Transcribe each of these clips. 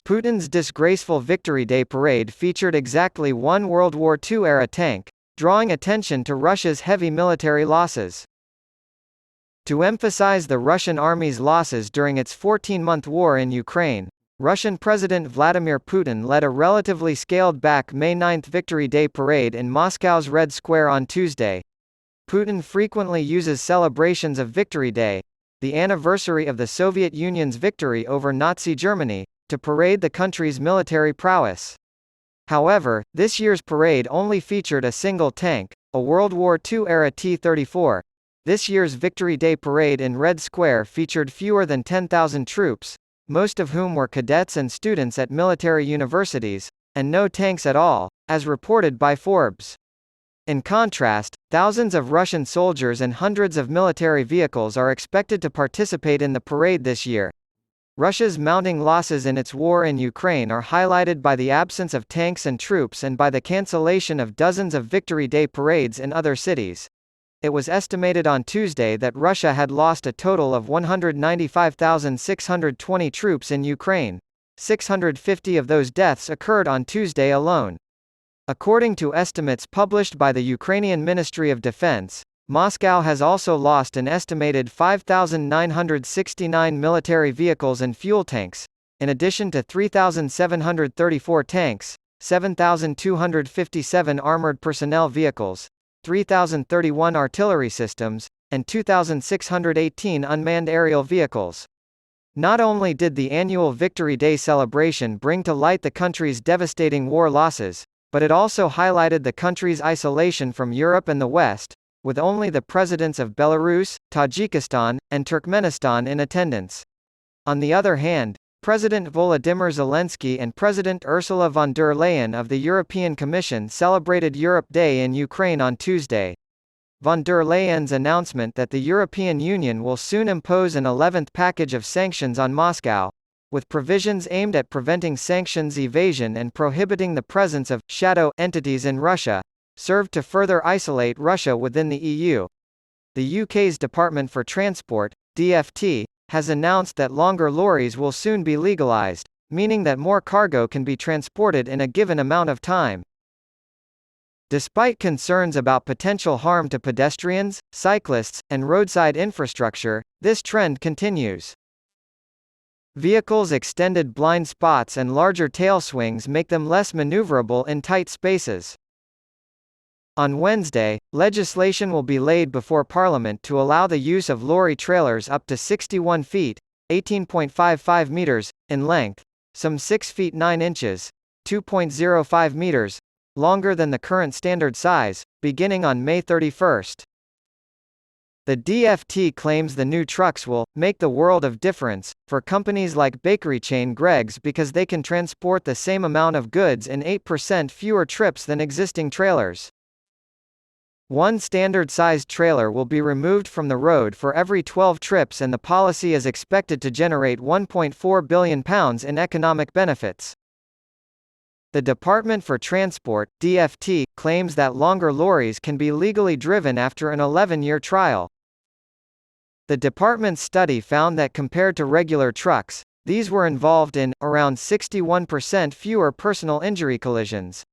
Putin's disgraceful Victory Day parade featured exactly one World War II-era tank, drawing attention to Russia's heavy military losses. To emphasize the Russian army's losses during its 14-month war in Ukraine, Russian President Vladimir Putin led a relatively scaled-back May 9 Victory Day parade in Moscow's Red Square on Tuesday. Putin frequently uses celebrations of Victory Day, the anniversary of the Soviet Union's victory over Nazi Germany, to parade the country's military prowess. However, this year's parade only featured a single tank, a World War II-era T-34. This year's Victory Day parade in Red Square featured fewer than 10,000 troops, most of whom were cadets and students at military universities, and no tanks at all, as reported by Forbes. In contrast, thousands of Russian soldiers and hundreds of military vehicles are expected to participate in the parade this year. Russia's mounting losses in its war in Ukraine are highlighted by the absence of tanks and troops and by the cancellation of dozens of Victory Day parades in other cities. It was estimated on Tuesday that Russia had lost a total of 195,620 troops in Ukraine. 650 of those deaths occurred on Tuesday alone. According to estimates published by the Ukrainian Ministry of Defense, Moscow has also lost an estimated 5,969 military vehicles and fuel tanks, in addition to 3,734 tanks, 7,257 armored personnel vehicles, 3,031 artillery systems, and 2,618 unmanned aerial vehicles. Not only did the annual Victory Day celebration bring to light the country's devastating war losses, but it also highlighted the country's isolation from Europe and the West, with only the presidents of Belarus, Tajikistan, and Turkmenistan in attendance. On the other hand, President Volodymyr Zelensky and President Ursula von der Leyen of the European Commission celebrated Europe Day in Ukraine on Tuesday. Von der Leyen's announcement that the European Union will soon impose an 11th package of sanctions on Moscow, with provisions aimed at preventing sanctions evasion and prohibiting the presence of shadow entities in Russia, served to further isolate Russia within the EU. The UK's Department for Transport, DfT, has announced that longer lorries will soon be legalised, meaning that more cargo can be transported in a given amount of time. Despite concerns about potential harm to pedestrians, cyclists, and roadside infrastructure, this trend continues. Vehicles' extended blind spots and larger tail swings make them less maneuverable in tight spaces. On Wednesday, legislation will be laid before Parliament to allow the use of lorry trailers up to 61 feet, 18.55 meters, in length, some 6 feet 9 inches, 2.05 meters, longer than the current standard size, beginning on May 31. The DfT claims the new trucks will make the world of difference for companies like bakery chain Greggs because they can transport the same amount of goods in 8% fewer trips than existing trailers. One standard-sized trailer will be removed from the road for every 12 trips, and the policy is expected to generate £1.4 billion in economic benefits. The Department for Transport, DfT, claims that longer lorries can be legally driven after an 11-year trial. The department's study found that compared to regular trucks, these were involved in around 61% fewer personal injury collisions.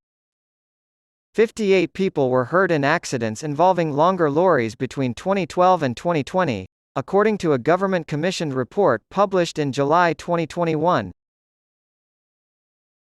58 people were hurt in accidents involving longer lorries between 2012 and 2020, according to a government-commissioned report published in July 2021.